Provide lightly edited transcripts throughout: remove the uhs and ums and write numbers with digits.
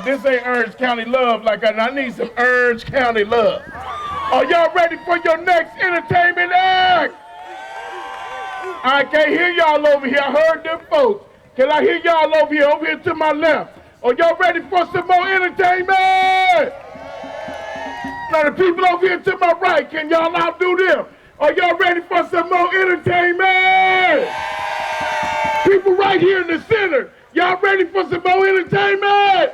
This ain't Orange County love like I need some Orange County love. Are y'all ready for your next entertainment act? I can't hear y'all over here. I heard them folks. Can I hear y'all over here to my left? Are y'all ready for some more entertainment? Now the people over here to my right, can y'all outdo them? Are y'all ready for some more entertainment? People right here in the center, y'all ready for some more entertainment?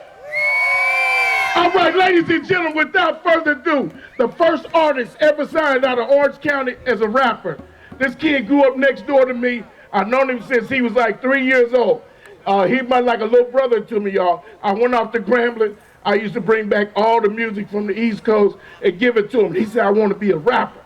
All right, ladies and gentlemen, without further ado, the first artist ever signed out of Orange County as a rapper. This kid grew up next door to me. I've known him since he was like 3 years old. He was like a little brother to me, y'all. I went off to Grambling. I used to bring back all the music from the East Coast and give it to him. He said, I want to be a rapper.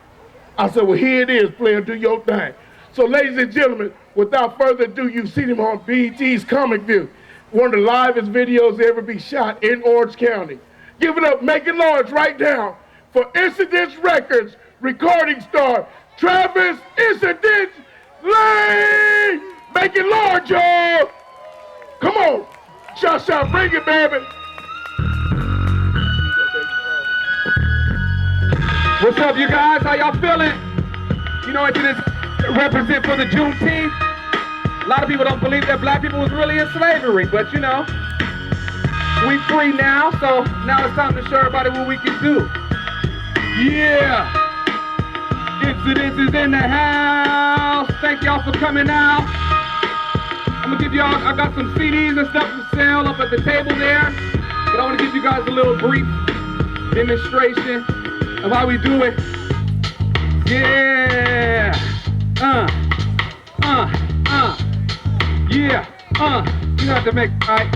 I said, well, here it is, player, do your thing. So, ladies and gentlemen, without further ado, you've seen him on BET's Comic View, one of the livest videos ever be shot in Orange County. Give it up, make it large right now for Incidents Records recording star, Travis Incidents Lane. Make it large, y'all. Come on. Shout, bring it, baby. What's up, you guys? How y'all feeling? You know, Incidents represent for the Juneteenth. A lot of people don't believe that black people was really in slavery, but you know, we free now, so now it's time to show everybody what we can do. Yeah! Incidents is in the house. Thank y'all for coming out. I'm gonna give y'all, I got some CDs and stuff for sale up at the table there, but I wanna give you guys a little brief demonstration of how we do it. Yeah! You have to make, alright.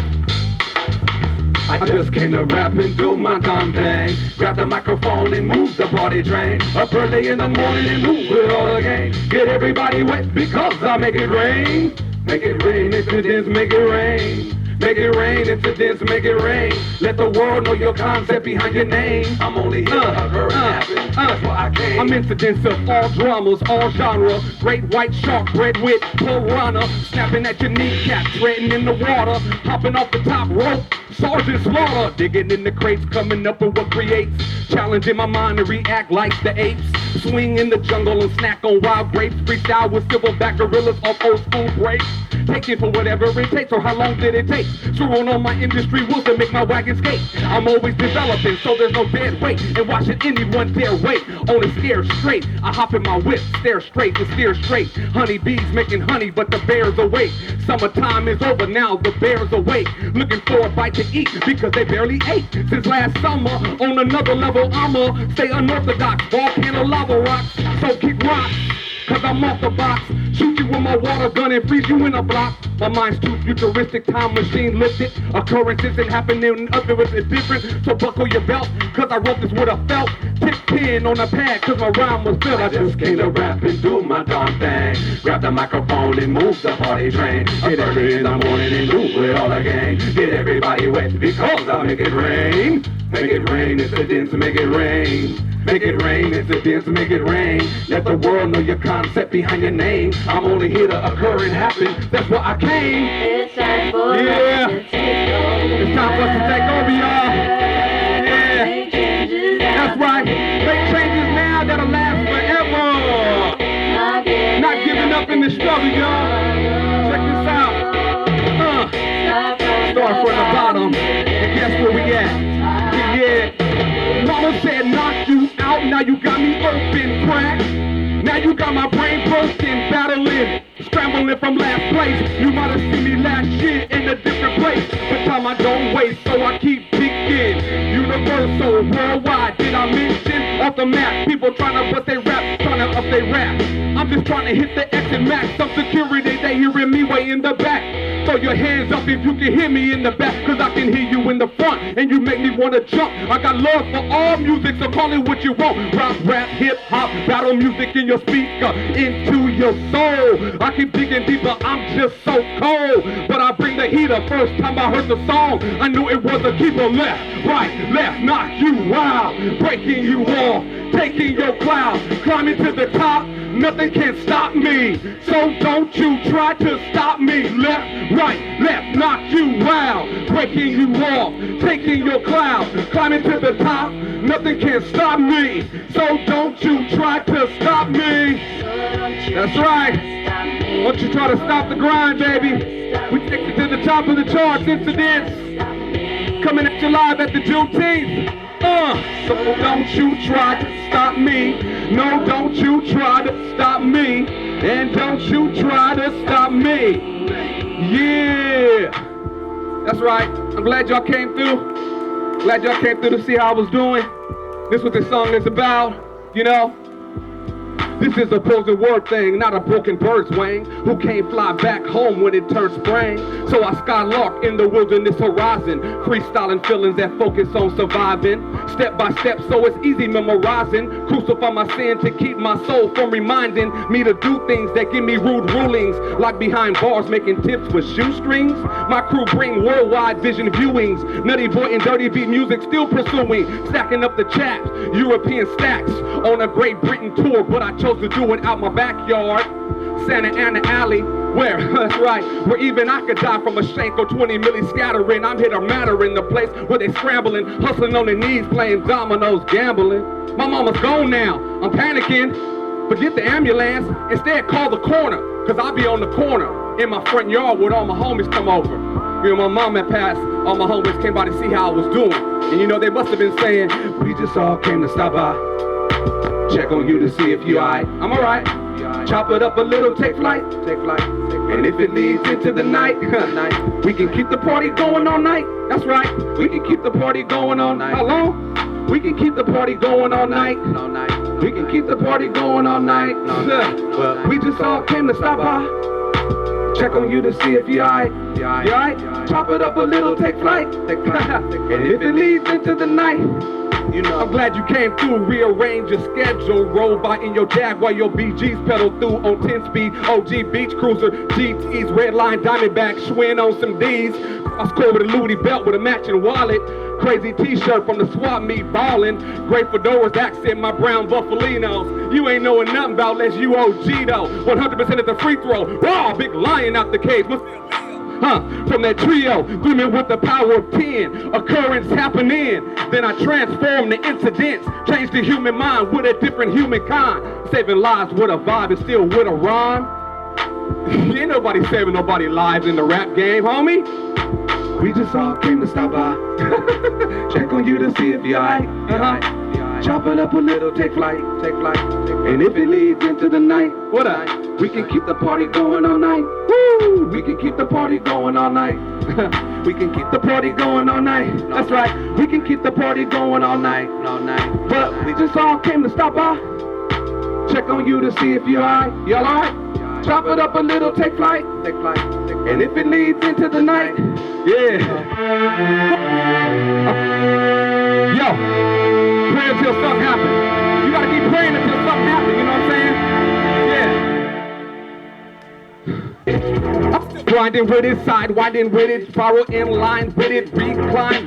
I just came to rap and do my damn thing. Grab the microphone and move the party train. Up early in the morning and move it all again. Get everybody wet because I make it rain. Make it rain, incidents, make it rain. Make it rain, incidents, make it rain. Let the world know your concept behind your name. I'm only here to occur and happen. That's why I came. I'm incidents of all dramas, all genre. Great white shark bred with piranha. Snapping at your kneecap, treading in the water. Hopping off the top rope, Sergeant Slaughter. Digging in the crates, coming up with what creates. Challenging my mind to react like the apes. Swing in the jungle and snack on wild grapes. Freestyle with silverback gorillas off old school breaks. Taking for whatever it takes, or how long did it take? Screwing on my industry wheels to make my wagon skate. I'm always developing, so there's no dead weight. And why should anyone dare wait? Only stare straight. I hop in my whip, stare straight and steer straight. Honeybees making honey, but the bears awake. Summertime is over now, the bears awake. Looking for a bite to eat, because they barely ate. Since last summer, on another level, I'ma stay unorthodox. Volcano lava rocks, so keep rocks. Cause I'm off the box, shoot you with my water gun and freeze you in a block. My mind's too futuristic, time machine lifted. Occurrences and happening, others is different. So buckle your belt, cause I wrote this with a felt. Tip pen on a pad, cause my rhyme was built. I just came to rap and do my darn thing. Grab the microphone and move the party train. Get early in the morning and do it all again. Get everybody wet because I make it rain. Make it rain, incidents, make it rain. Make it rain, incidents, make it rain. Let the world know your concept behind your name. I'm only here to occur and happen. That's why I came. It's time for us to take over. It's time for us to take over, y'all. Yeah. Make changes now. That's right. Make changes now that'll last forever. Not giving up in the struggle, y'all. Check this out. Start from the bottom. And guess where we at? Yeah. Mama said knock you out, now you got me open crack. Now you got my brain broken, battling, scrambling from last place. You might have seen me last year in a different place, but time I don't waste, so I keep digging. Universal, worldwide, did I mention? Off the map, people trying to bust they rap, trying to up they rap. I'm just trying to hit the X and max. Some security, they hearing me way in the back. Throw your hands up if you can hear me in the back, cause I can hear you in the front, and you make me wanna jump. I got love for all music, so call it what you want. Rock, rap, hip hop, battle music in your speaker, into your soul. I keep digging deeper, I'm just so cold, but I bring the heater. First time I heard the song, I knew it was a keeper. Left, right, left, knock you out, breaking you off. taking your clouds, climbing to the top. Nothing can stop me, so don't you try to stop me. Left, right, left, knock you out, breaking you off, taking your clouds, climbing to the top. Nothing can stop me, so don't you try to stop me. That's right. Don't you try to stop the grind, baby. We take it to the top of the charts, incidents. Coming at you live at the Juneteenth. So don't you try to stop me. No, don't you try to stop me. And don't you try to stop me. Yeah. That's right. I'm glad y'all came through. Glad y'all came through to see how I was doing. This is what this song is about, you know. This is a posing word thing, not a broken bird's wing, who can't fly back home when it turns spring. So I skylark in the wilderness horizon, freestyling feelings that focus on surviving. Step by step, so it's easy memorizing. Crucify my sin to keep my soul from reminding me to do things that give me rude rulings. Like behind bars, making tips with shoestrings. My crew bring worldwide vision viewings. Nutty boy and dirty beat music still pursuing. Stacking up the chaps, European stacks. On a Great Britain tour, but I chose to do it out my backyard. Santa Ana Alley, where, that's right, where even I could die from a shank or 20 milli scattering. I'm here to matter in the place where they scrambling, hustling on their knees, playing dominoes, gambling. My mama's gone now, I'm panicking. Forget the ambulance, instead call the corner, cause I'll be on the corner in my front yard with all my homies come over. You know, my mom had passed, all my homies came by to see how I was doing. And you know, they must have been saying, we just all came to stop by. Check on you to see if you alright. I'm alright. Chop it up a little, take flight. And if it leads into the night, we can keep the party going all night. That's right. We can keep the party going all night. How long? We can keep the party going all night. We can keep the party going all night. We just all came to stop by. Check on you to see if you alright. You alright? Chop it up a little, take flight. And if it leads into the night, you know, I'm glad you came through. Rearrange your schedule. Roll by in your Jaguar, your BGs pedal through on 10 speed. OG Beach Cruiser, GTs, red line, Diamondback, Schwinn on some D's. I score with a Louis belt with a matching wallet. Crazy t-shirt from the swap meet ballin'. Great fedoras accent my brown buffalinos. You ain't knowing nothing about less you OG though. 100% at the free throw. Raw, big lion out the cage. From that trio, gleaming with the power of 10. Occurrence happening, then I transform the incidents. Change the human mind with a different humankind. Saving lives with a vibe and still with a rhyme. Ain't nobody saving nobody's lives in the rap game, homie. We just all came to stop by. Check on you to see if you alright. Chop it up a little, take flight. And if it leads into the night, what up? We can keep the party going all night. Woo! We can keep the party going all night. We can keep the party going all night. That's right. We can keep the party going all night. But we just all came to stop by. Check on you to see if you alright. You alright? Chop it up a little, take flight. And if it leads into the night, yeah. Yo, pray until something happens. You gotta keep praying until something happens, you know what I'm saying? Yeah. I'm still grinding with it, sidewinding with it, spiral in line with it, recline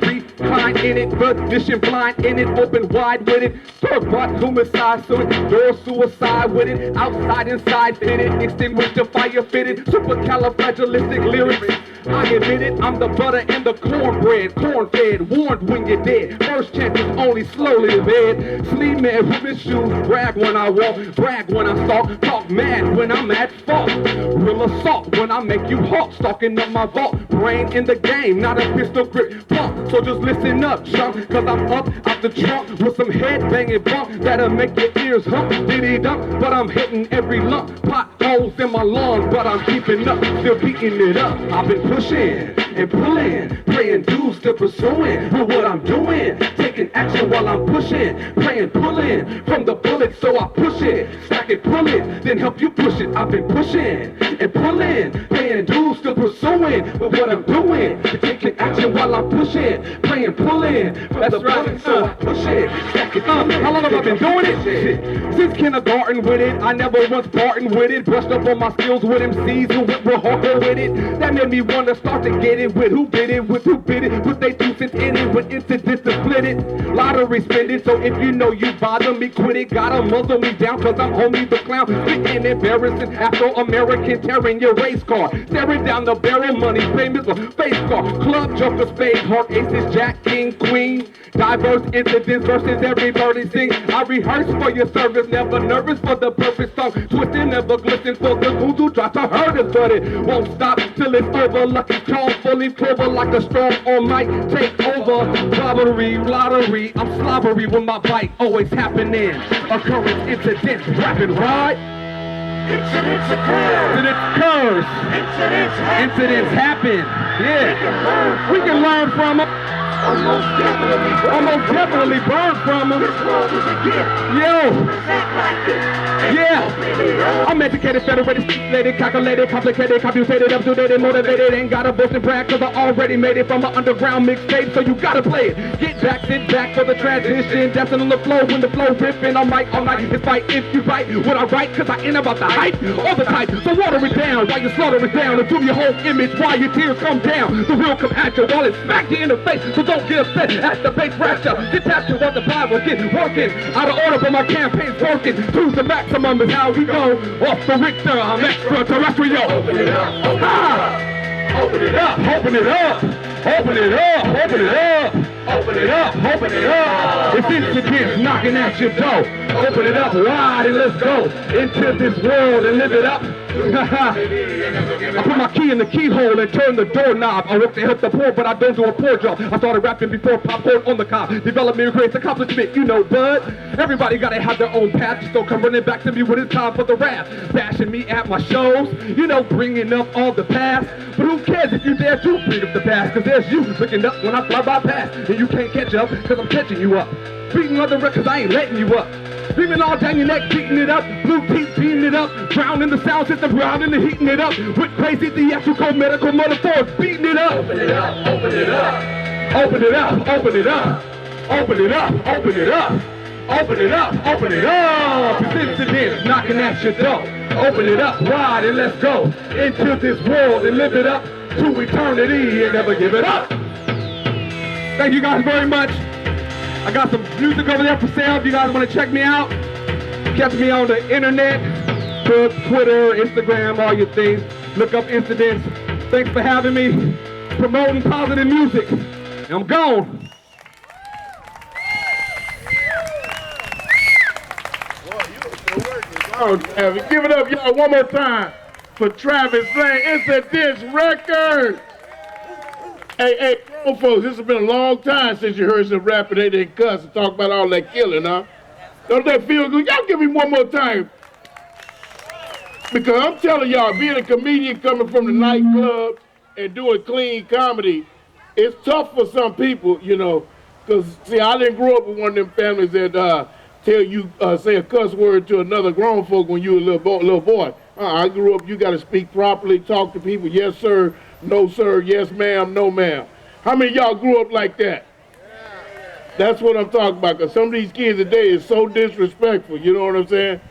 in it, position blind in it, open wide with it, torque brought homicide, so it, door suicide with it, outside, inside fitted, extinguish the fire fitted, supercalifragilistic lyrics. I admit it, I'm the butter and the cornbread, corn-fed, warned when you're dead. First chance is only slowly led. Sleep mad with his shoes, brag when I walk, brag when I stalk, talk mad when I'm at fault. Real assault when I make you halt, stalking up my vault. Brain in the game, not a pistol grip pump. So just listen up, chump, cause I'm up out the trunk with some head banging bump that'll make your ears hump, diddy dump. But I'm hitting every lump, potholes in my lungs, but I'm keeping up, still beating it up. I've been pushing and pulling, praying dudes still pursuing with what I'm doing, taking action while I'm pushing, praying, pulling from the bullet, so I push it, stack it, pull it, then help you push it. I've been pushing and pulling, praying dudes still pursuing with what I'm doing, taking action while I'm pushing, praying, pulling from the bullet, so I push it, stack it, how long have I been doing it? Since kindergarten with it, I never once parted with it, brushed up on my skills with MCs who were hardcore with it. That made me want to start to get it with who bid it, with who bid it, put they 2 cents in it, with incidents to split it. Lottery spend it, so So if you know you bother me, quit it, gotta muzzle me down, cause I'm homie the clown. Spitting embarrassing Afro-American, tearing your race car. Staring down the barrel, money, famous or face car. Club joker, spade, heart, aces, jack, king, queen. Diverse incidents versus every birdie sing. I rehearse for your service, never nervous for the perfect song. Twisting, never glisten for the goons who try to hurt us, but it won't stop till it's over. Lucky charm, fully clover like a storm on might take over. Robbery, lottery, I'm slobbery with my bite always happening. Occurrence, incidents, rapid ride. Incidents occur. Incidents occurs. Incidents happen. Yeah. We can learn from them. Almost definitely burn from them. This world is a gift. Yo. Act like it. Yeah, I'm educated, federated, stimulated, calculated, complicated, computated, up-to-date, motivated, ain't gotta boast and brag, cause I already made it from an underground mixtape, so you gotta play it. Get back, sit back for the transition, dancing on the floor when the flow ripping, I'm right all night, it's fight if you write what I write, cause I ain't about the hype, all the type, so water it down, while you slaughter it down, and do your whole image while your tears come down, the real come at you while it smack you in the face, so don't get upset at the bass fracture, get tapped to what the Bible get working, out of order but my campaign's working, to the maximum is how we go. Off the Richter, I'm extraterrestrial. Open it up, open it up, open it up, open it up, open it up, open it up, open it up. It's incidents knocking at your door. Open it up wide and let's go into this world and live it up. I put my key in the keyhole and turn the doorknob. I work to help the poor, but I don't do a poor job. I started rapping before popcorn on the cob. Development, great accomplishment, you know, bud. Everybody gotta have their own path. Just don't come running back to me when it's time for the rap. Bashing me at my shows, you know, bringing up all the past. But who cares if you dare to bring up the past? Cause there's you looking up when I fly by past. And you can't catch up, cause I'm catching you up. Beating on the records, I ain't letting you up. Screaming all down your neck, beating it up. Blue teeth, beating it up. Drowning the sound system, drowning and heating it up. With crazy theatrical medical metaphors, beating it up. Open it up, open it up. Open it up, open it up. Open it up, open it up. Open it up, open it up. It's incidents knocking at your door. Open it up wide and let's go into this world and live it up to eternity and never give it up. Thank you guys very much. I got some music over there for sale if you guys want to check me out. Catch me on the internet, Twitter, Instagram, all your things. Look up Incidents. Thanks for having me, promoting positive music. And I'm gone. Oh, give it up, y'all, one more time for Travis Lane. Incidents Records. Hey, folks, this has been a long time since you heard some rapping. They didn't cuss and talk about all that killing, huh? Don't that feel good? Y'all give me one more time. Because I'm telling y'all, being a comedian coming from the nightclub and doing clean comedy, it's tough for some people, you know. Because, see, I didn't grow up with one of them families that tell you, say a cuss word to another grown folk when you were a little boy. I grew up, you got to speak properly, talk to people, yes, sir, no, sir, yes, ma'am, no, ma'am. How many of y'all grew up like that? That's what I'm talking about, because some of these kids today is so disrespectful, you know what I'm saying?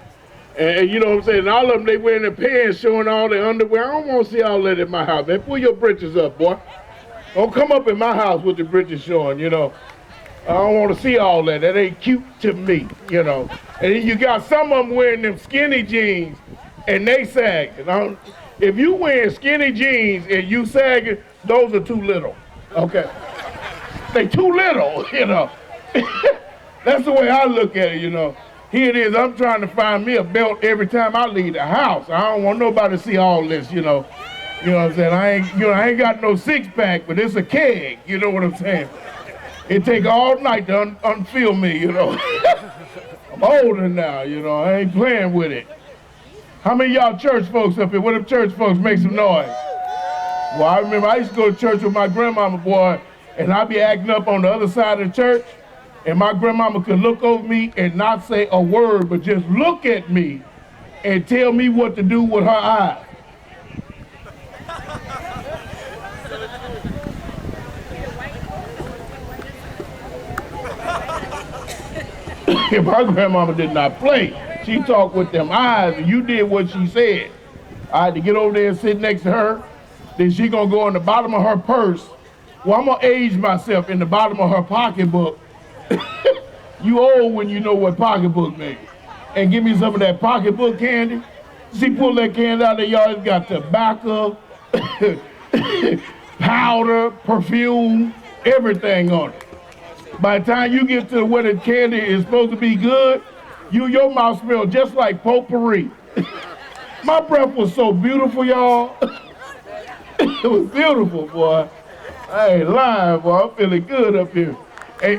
And you know what I'm saying? And all of them, they wearing their pants, showing all their underwear. I don't want to see all that in my house, man. Pull your britches up, boy. Don't come up in my house with the britches showing, you know. I don't want to see all that. That ain't cute to me, you know. And then you got some of them wearing them skinny jeans, and they sagging. If you wearing skinny jeans and you sagging, those are too little, okay? They too little, you know. That's the way I look at it, you know. Here it is, I'm trying to find me a belt every time I leave the house. I don't want nobody to see all this, you know. You know what I'm saying? I ain't got no six-pack, but it's a keg, you know what I'm saying? It take all night to unfeel me, you know. I'm older now, you know. I ain't playing with it. How many of y'all church folks up here? What if church folks make some noise? Well, I remember I used to go to church with my grandmama, boy, and I'd be acting up on the other side of the church, and my grandmama could look over me and not say a word, but just look at me and tell me what to do with her eyes. If my grandmama did not play, she talked with them eyes, and you did what she said. I had to get over there and sit next to her. Then she gonna go in the bottom of her purse. Well, I'm gonna age myself in the bottom of her pocketbook. You old when you know what pocketbook means. And give me some of that pocketbook candy. See, pull that candy out of y'all. It's got tobacco, powder, perfume, everything on it. By the time you get to where the candy is supposed to be good, your mouth smells just like potpourri. My breath was so beautiful, y'all. It was beautiful, boy. I ain't lying, boy. I'm feeling good up here. Hey,